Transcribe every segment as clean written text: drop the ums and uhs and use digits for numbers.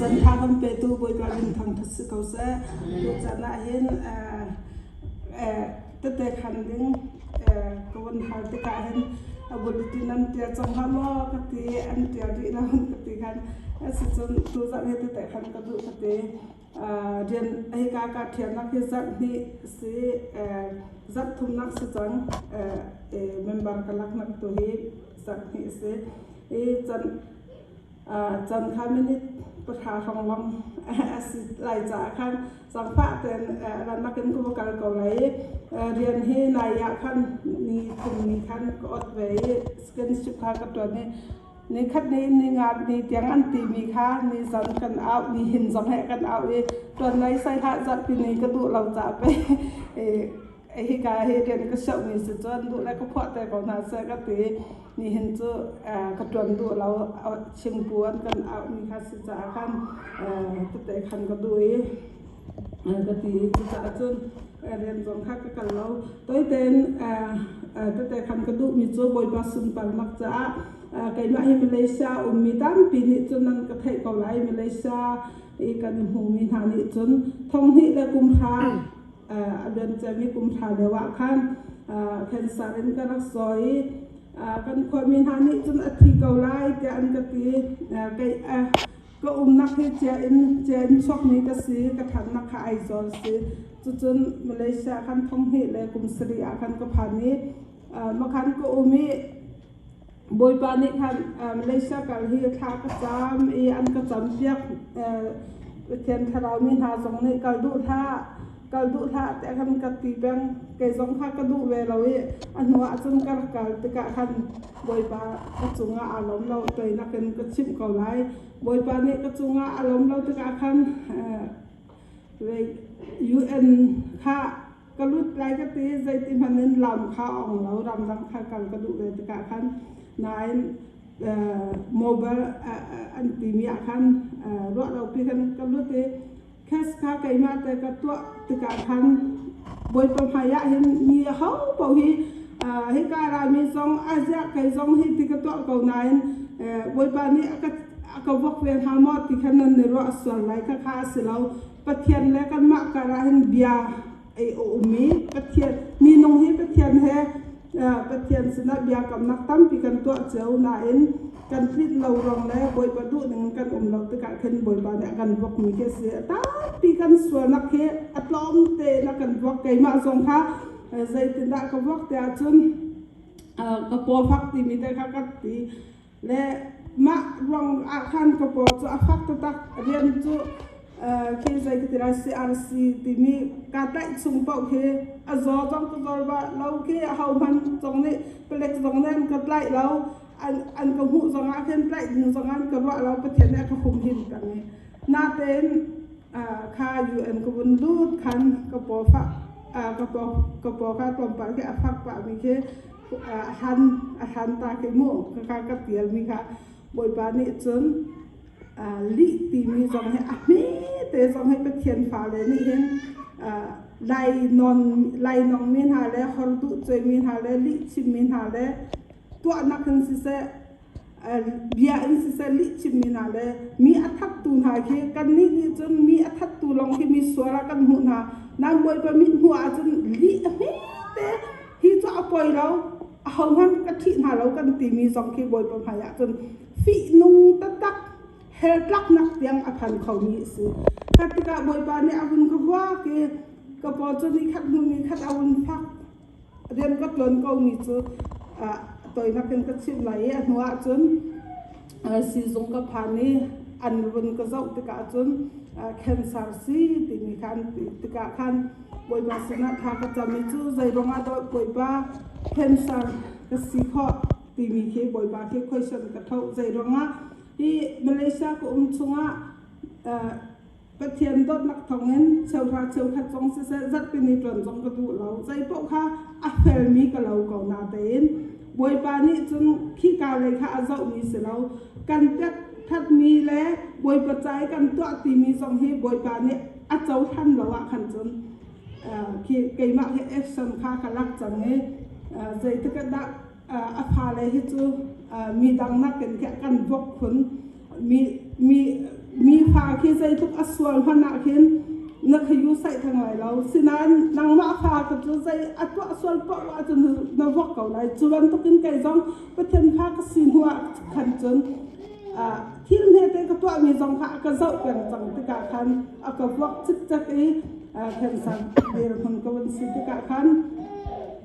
จันทากันเปตูบอยปลาดินทางทัศเขาเสตัวจันน่ะเห็นตั้งแต่ขันดึงกวนหาติกาเห็นบุรุษนั้นเดียจังหวะล้อกติอันเดียดีแล้วกติกันสิจนตัวจันเห็นตั้งแต่ขันกระดูกติเรียนไอ้กากาเทียนนักจักนี่สิจักทุ่มนักสิจังเมมเบอร์กันลักนักตัวเฮจักนี่สิจันข้ามินิประธานของวังสิไหลจากขันสังฝาแต่รันนักเรียนผู้ประกอบเกาหลีเรียนให้นายขันนี่คุมนี่ขันก็อดไว้สกินชิปข้ากับตัวนี้นี่คัดนี้นี่งานนี่เตียงอันตีมีค่านี่สันกันเอานี่หินสังเหกันเอาตัวไหนใส่ท่าจัดปีนี้ก็ดูเราจะไปไอ้กาเรียนก็เฉามีสุดจนดูแล้วก็พอแต่ก่อนหน้าเสก็ตีนี่เห็นจูกระจวนดูเราเอาเชียงปวนกันเอามีค่าศึกษาขันแต่ขันก็ดูก็ตีศึกษาจนเรียนสองข้ากันเราตัวเต็นแต่ขันก็ดูมีจูบอยบาสุนปังมักจะไก่มาให้มาเลเซียมีตั้งปีนี้จนนั้นก็ไทยเกาหลีมาเลเซียอีกันหูมีฐานิจนท่องที่และกุมภาเดือนจะมีกุมภาเดือนว่าขันแคนซาเรนก็รักษากันความมีฐานิจนอาทิตย์เกาหลีแต่อันก็ตีไก่ก็นักให้เจนช็อกนี้ก็ซื้อกระถางนักขายจอซื้อจนมาเลเซียขันท่องที่และกุมศรีอาขันก็ผ่านนี้มาขันก็มีบอยปานิคันมาเลเซียกับที่ท่ากระจามอันกระจำเปียกเทียนทาราวมีหาสองนี่กระดูท่าแต่คันกตีแบงเกยสองท่ากระดูเวลาอันหัวจนกระกาตะกะคันบอยปากระจุงอารมณ์เราตัวนักเรียนกระชิมเกาหลีบอยปานี่กระจุงอารมณ์เราตะกะคันเวUN ค่ะกระลุดไรกตีใจติมันนั้นลำข้าอ่องเราลำดังข้ากันกระดูเวตะกะคันนายโมบายอันตีมีอาคันรถเราพี่กันก็รู้ที่แค่ข้าไก่มาแต่ก็ตัวตึกอาคันบอยประพายะเห็นมีเขาบอกที่ให้การามีซองอาเซียไก่ซองที่ตึกตัวเก่านายบอยปานี้ก็วกเวียนหามอดที่ขนาดในรถส่วนไรข้าสิเราปะเทียนแล้วกันมาการาเห็นเบียไอโอมีปะเทียนมีนงให้ปะเทียนแฮปะเทียนสนับยากับนักตั้มปีกันตัวเจ้านายกันพิจเราลองแล้วบอยประดุหนึ่งกันเราตะการขึ้นบอยบานเนี่ยกันวกมีแค่เสียตาปีกันส่วนนักเฮอัตลอมเตนักกันวกไก่มาสงค่ะใจติดดักกับวกแต่จนกระปอฟักตีมีแต่ข้ากัดตีและมะรองอาคันกระปอจะฟักตักเรียนจุคือใจกิจราศีอาศีที่มีการได้ส่งเป่าคือจอจังตัวว่าเราคือเขามันตรงนี้เป็นเล็กตรงนั้นก็ไล่เราอันก็หูสองอันขึ้นไล่หนึ่งสองอันก็ว่าเราประเทศนี้ก็คงหินกันนี้นาเต้นค่าUNก็บนรูดคันกระปอฟักกระปอค่าตัวปากคือฟักปากมีคือหันตาคือม่วงค่ากระเตียลมีค่ะบอยปานี่จนลิตีมีสองให้มีแต่สองให้เป็นเทียนฟ้าเลยนี่เห็นไล่นองมีหาแล้วฮอลดุจอยมีหาแล้วลิชิมมีหาแล้วตัวนักขึ้นสิเสเบียอินสิเสลิชิมมีหาแล้วมีอัฐตูหาเคือกันนี่จนมีอัฐตูลองที่มีสวรกันหุ่นหานางบอยปามีหัวจนลิมีแต่ที่จะเอาปล่อยเราเอาหันกระถิ่นหาเรากันตีมีสองที่บอยปาพายะจนฝีนุ่งตักเฮลักนักเตียงอาคารเขามีสิคัดกะบอยปานี่อาวุธก็ว่าเกี่ยกระปอจนี่คัดมือมีคัดอาวุธพักเรียนก็ล้นก็มีจุดตัวนักเป็นก็ชิมไหลหัวจนสีสงกับพานี่อันวันก็เจ้าตะกะจนแคนซาร์ซีที่มีการตะกะคันบอยปาสนะทากจะมีจุดใจลงมาโดยบอยปาแคนซาร์ก็สีข้อที่มีเคบอยปาเคค่อยชนกระทบใจลงมาที่มาเลเซียก็ชงประเทศดอนักท่องเงินเชาวราเชาวขัดจงเสียจัดเป็นในตอนจงกระดูเราใจพวกข้าอัฟเฟลมีกับเราเก่านาเตนบอยปานี่จนขี้กาเลยค่ะอาเจ้ามีเสียเรากันจัดทัดมีและบอยประจายกันตัวตีมีสองให้บอยปานี่อาเจ้าท่านเราขันจนขี้เกี่ยมาให้เอฟซัมข้าขลักจังเงใจตะกดักอภาเลยที่จูมีดังนักกันแค่กันพวกคนมีฟ้า khi dây thuốc aswal hoa nạ khiến nó khi yu sai thằng lại lâu xin anh năng mã pha cái chú dây thuốc aswal bọ qua cho nó vóc cầu lại chú anh tôi kinh cái giống cái thiên pha cái xin hoa khẩn chân khi mình thấy cái tuệ mình dòng hạ cái dậu biển dòng tất cả khăn cái vóc chức chắc ấy khen sang để mình có vấn xin tất cả khăn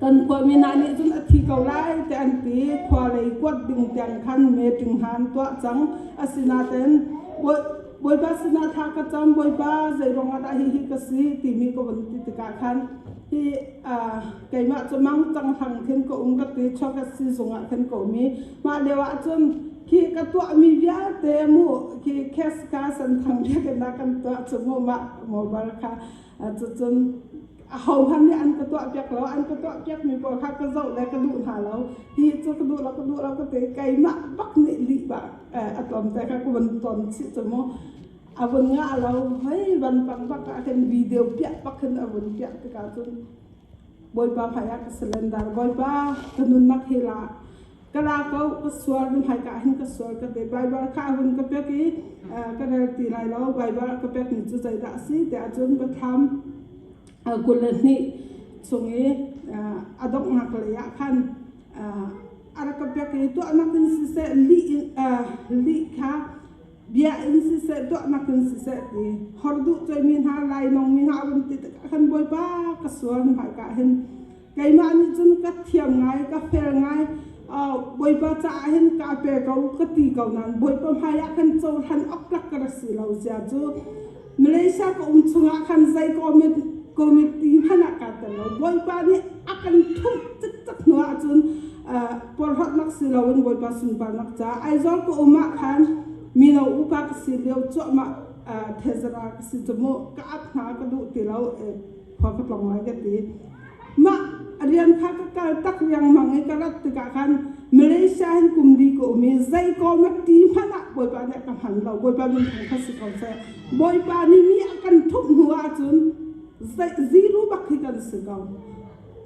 cần qua mình anh ấy chúng ta thi cầu lại để anh tí qua lấy quất bình tiếng khăn mê trình hàn tuệ trắng asina tên bôi ba sina tha cái trắng bôi ba dây rong ada hi cái gì thì mình có vấn tất cả khăn thì cái mà cho mang trăng thằng thiên cổ cái tí cho cái gì dùng ạ thiên cổ mi mà đều ạ chân khi cái tuệ mi vía tế mu khi kes cá sân thằng dia cái na cái tuệ cho mu mà mobile ka chân hầu hắn đi ăn cái tuệ việc lâu ăn cái tuệ việc mi bỏ khác cái dậu này cái đủ thả lâu thì cho cái đủ là cái tế cái mà bắc nệ lị bạc tuần tại các vấn tuần chỉ cho mu vấn ngã lâu hay vấn bằng bắc cái video việc bắc hơn vấn việc cái cả chân bôi ba phải cái cylinder bôi ba thân nắc hi là cái là cái suar mình hay cả hình cái suar cái để bài bài khác hơn cái việc cái này thì lại lâu bài bài cái việc mình chú giải đã xí để chúng cái tham quân lên ní xong ấy adok ngạc lấy khăn cái việc cái tụi nó cần sẽ lì khác bia in sẽ tụi nó cần sẽ thì họ đủ cho mình ha lại nông mình ha vấn đề khăn bài bài cái suar mình hay cả hình cái mà anh chúng cái thiềm ngay cái phèn ngay bôi ba cha hen cà phê câu cái tì câu nan bôi ba hai khăn châu khăn ốc lắc cái gì lâu giờ chú Malaysia có chung khăn dây committee khăn cả tờ lâu bôi ba này akan thum chắc nữa chun por hot nak si lâu bôi ba sun ba nak cha ai zol có khăn mino upa cái si liu cho mà thezra cái si chmo ka ap na cái đủ tì lâu hoa cái lòng lại cái tì mà rian khác cái tắc yang mangai cái đất từ cả khăn Malaysia hen cùng đi của mình dây có mất tí phát ạ bồi ba này càng hẳn đầu bồi ba mình thằng khác sự còn xe bồi ba ni mi akan thúc hùa chun dây zero bạc khi cần sự còn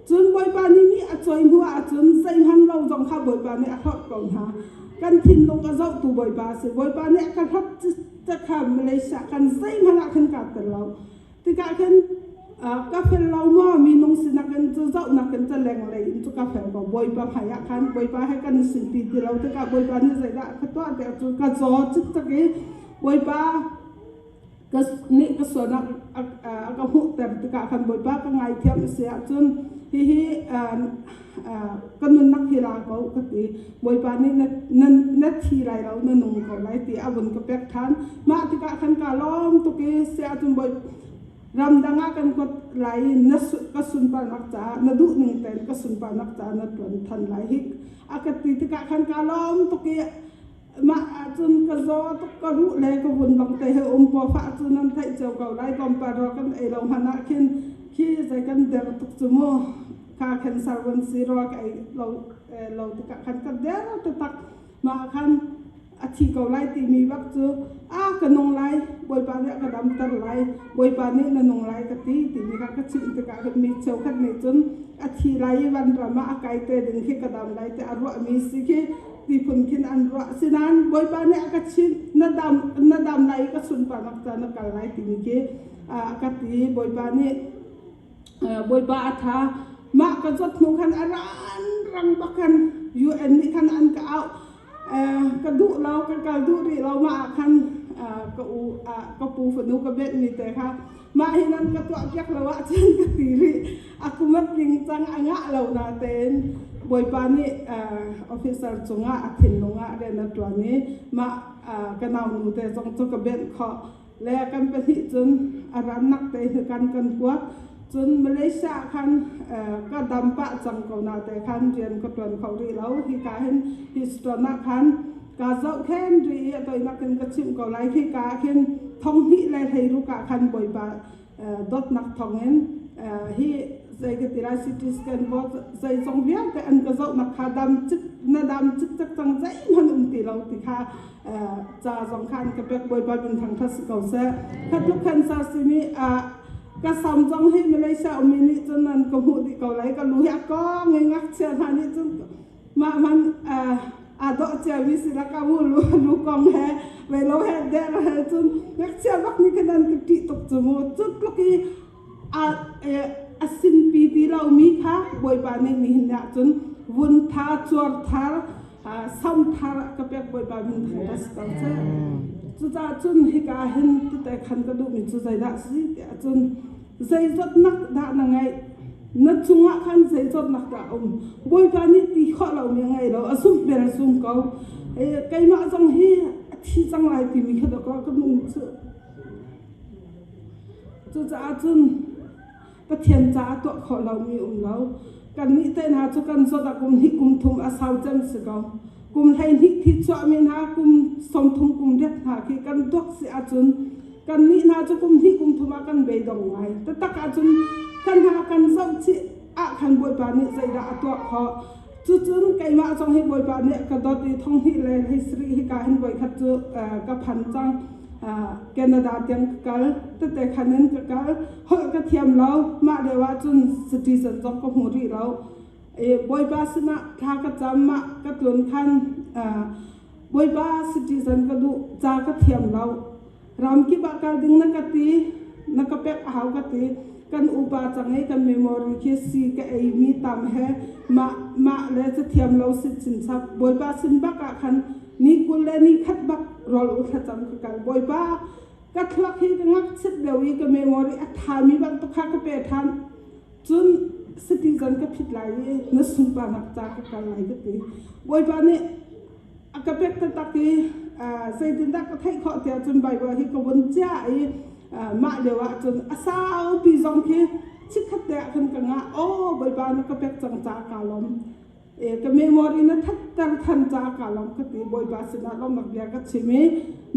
chun bồi ba ni mi chơi hùa chun dây hẳn lâu dòng khác bồi ba này hot còn ha kan thin long cái dậu tụ bồi ba sự bồi ba này akan hot chắc hẳn Malaysia kan dây hẳn akan cả từ lâu từ cả khăn cà phê lâu mà mình nông sinh nakan cho dậu nakan cho leng lei cho cà phê có bôi ba phải khăn bôi ba hay kan sinh pi thì lâu tất cả bôi ba như vậy đã cái toa để cho cái gió chức cho cái bôi ba cái nị cái số nặng cái hụt để tất cả khăn bôi ba cái ngày theo sẽ chun hi cái nun nắc hi là có cái tí bôi ba nị nét thi lại lâu nên nông có lại tí avun cái bẹt khăn mà tất cả khăn cả lom to cái sẽ chun bôi ram danga kan ko lai na ka sun pa nak cha na du ning ten ka sun pa nak cha na tuan than lai hik akati ti ka khan ka lom to ki ma chun ka zo to ka ru le ka bun long te he po fa chun nan thai chau ka lai kom pa ro kan e long hana khin khi zai kan der tuk chumo ka khan sarwan si ro ka ai lo ti ka khan ka der to tak ma khan athi ko lai ti mi bak chu ka nong lai boi pa ne ka dam tar lai boi pa ne na nong lai ka ti mi ka chim te ka mi chau khat ne chun athi lai van rama akai te ding khi ka dam lai te arwa mi si khi ti phun khin an ro sinan boi pa ne ka chin na dam lai ka sun pa nak ta na kal lai ti mi ke ka ti boi pa ne boi pa atha ma ka jot nu khan aran rang bakan UN ni khan an ka au cái đủ lâu cái đủ đi lâu mà khăn cái pu phần nụ cái biết như thế ha mà hiện nay cái tuột chắc là vợ chân cái tỉ aku mất kinh tăng anh ngã lâu na tên bồi ban ni officer chung ngã thìn nung ngã đây là tuần ní mà cái nào nụ thế trong cho cái biết họ lẽ cái bên thị chân ran nắc thế thì căn quát chun Malaysia khan ka dampa chang ko na te khan rian ko ton khau ri lo hi ka hen histona khan ka zau khen ri to na kan ka chim ko lai khi ka khen thong hi lai thei ru ka khan boi ba dot nak thong en hi zai ke tira city scan bo zai song via ka an ka zau nak kha dam chik chak chang zai man ti lo ti kha cha zong khan ka pek boi ba bin thang thas ko se khat lu khan sa simi cái sòng trong hi Malaysia mình đi chân là công vụ thì cầu lấy cái lúa có người ngắt xe thằng đi chân mà mình đó chơi vì sự là cái lúa con hè về lâu hè đẹp là chân ngắt เจ้าบักนี่กันนั่นก็ติตกจมูกจุดลูกอีสินปีที่เรามีค่ะบอยปานี่นี่เนี่ยจนวุ้นท่าจวดท่าซ้ำท่าก็เป็นบอยปานี่ทั้งนั้นก็ใช่จุดจนฮิกาเห็นแต่ขันกระดูกมีจุดใจด่าสิจนใจจดนักด่าหนังไงนัดจุงะขันใจจดนักด่าบอยปานี่ตีข้อเรามีไงเราสุ่มเบลสุ่มเขาไก่มาจังฮีที่จังไรที่มีขดก็นุ่งจุดจนประเทศจ้าตัวขอเรามีเรากันนี้เต้นหาจุกันสดกุมที่กุมทุมอาสาวจันสกาวกุมไทยที่ที่จ่อมีนากุมสมทุมกุมเด็ดหาที่กันตัวเสียจุนกันนี้นาจุกุมที่กุมทุมกันเบยดงไงแต่ตักอาจุนกันหากันสมชิอาคันบวยปานิใจดาตัวขอจุนไก่มาจงให้บวยปานิกระโดดที่ท่องที่เลยให้สรีให้การให้บวยขัดจุกับพันจังแคนาดาเตียงกัลแต่ขันนั้นกัลหอกระเทียมเรามาเดี๋ยวจนสติสันจงก็หูรีเราบอยบาสนะทากระจำมากระตุนขันบอยบาสติสันกระดูจากระเทียมเรารำกิบากาดึงนักตีนักเป็กหาวกตีกันอุปาจังให้กันเมมโมรีเคสีกับไอมีตามแห่มาเลยจะเทียมเราสิสินทรัพย์บอยบาสินบักขันนี่กุลนี่ขัดบักรอลุขจำกันบอยบ้ากัทลักที่งักเสร็จเดี๋ยวอีกเมมโมรีอัฐามีบันตุกข้าก็เป็นทันจนสติจันก็ผิดไหลนึกสุนปานักจากกันไหลก็ตีบอยบ้านี่ก็เป็นตักที่ใส่ดินดักก็ให้ข้อเดียวจนใบว่าที่กวนจ้ามาเดี๋ยวจนอาสาวปีจงที่ชิดขัดเดะกันกันงะโอ้บอยบ้านก็เป็นจังจากาลมก็เมมโมรีนั้นทันจากาลมก็ตีบอยบาสินาลมนักเบียก็ชิมี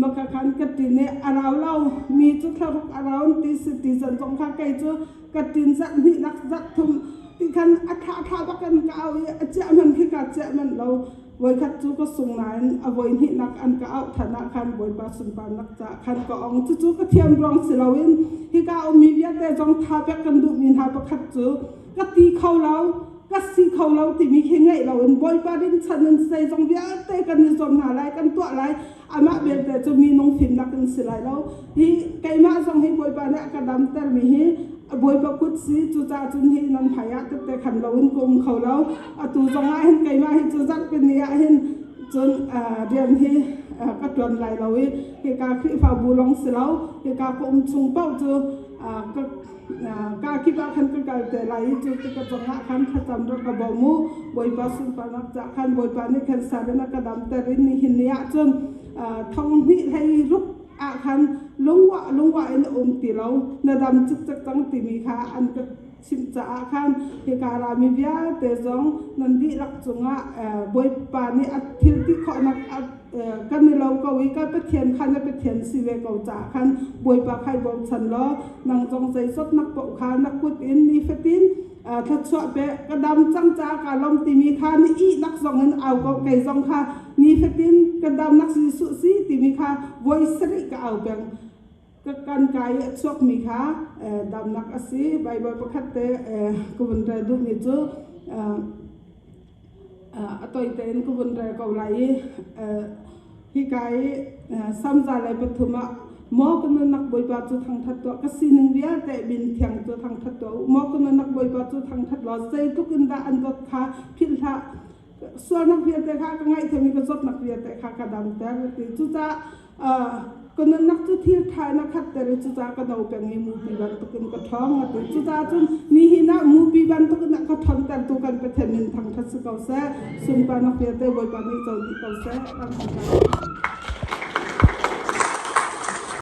มาคันก็ตีเนี่ยอาราวเรามีจุดทะลุอาราวตีสติสันจงข้าไกจุดก็ตีนสัตนี่นักสัตทุมตีคันอัฐาทาบักันก็เอาเจ้ามันที่กัดเจ้ามันเราไว้คัดจุก็ส่งนายเอาไว้ที่นักอันก็เอาธนาคารบอยบาสุนปานักจ่าคันก็องจุก็เทียมรองสิเราวินที่ก็เอามีเวียดแต่จงทาบักันดูมีหาประคัดจุก็ตีเข้าเราก็สีเขาเราที่มีแค่ไงเราเอ็นบอยปารินฉันนั้นใส่จงเบียเตกันในจงหาไรกันตัวไรอามาเบลแต่จะมีน้องฟิล์มนักกันสิไรเราที่ไก่มาจงให้บอยปาเนี่ยกระดำแต่มีให้บอยปากุศสีจุจ่าจุนให้นันพายะแต่ขันเราเอ็นกงเขาเราตูจงให้ไก่มาให้จุจัดเป็นเนี่ยให้จนเรียนให้ก็จนไรเราให้การคลิฟ้าบูลงสิเราให้การกงชงเป้าจูก็การคิดว่าขันก็การแต่ไหลจุดก็จะงะขันขจำรถกระบอกมูบอยปาสุนปานักจากขันบอยปานี่ขันสารนักกระดำแต่รินนี่หินเนี่ยจนทองนี่ให้รุกขันลงวะอินตีเราเนดำจุกจักจังตีมีค่ะอันก็ชิมจะขันเหตุการณ์มีเบียแต่จงนันดีรักจงบอยปานี่อัดทิลที่ขอนักกันในเราก็วิก็เป็นเทียนขันเป็นเทียนสิเวกจ่าขันบอยปาใครบอกฉันล้อนางจงใจสดนักปกขานักกุดอินนี่เฟตินถ้าชอบเปกระดำจังจาการลมตีมีค่ะนี่อีนักจงเงินเอาก็ไก่จงค่ะนี่เฟตินกระดำนักสีสุสีตีมีค่ะวอยสริก็เอาแบงก็การกายชอบมีค่ะดำนักสีใบประคัตเตกุบันใจดูมีจูตัวเต็นกุบันใจก็ไหลที่กายซ้ำใจเลยปฐมมอกันนักบอยบาจูทางทัดตัวก็สิ่งหนึ่งเดียวแต่บินเทียงจูทางทัดตัวมอกันนักบอยบาจูทางทัดตัวใจทุกินดาอันดดขาพิลท่าส่วนนักเรียนแต่ข้าก็ง่ายเท่ามีก็จบนักเรียนแต่ข้ากระดำแต่ที่จูจ้าก็นักจุดที่ไทยนักขัดแต่จูจ้าก็เอาเป็นมูปีบันตุกินก็ท้องแต่จูจ้าจนนี่หินะมูปีบันตุกินนักก็ท้องแต่ตุกันไปเทมินทางทัศน์เก่าแซ่สุนปานักเรียนแต่บอยบานี่เจ้าดีเก่าแซ่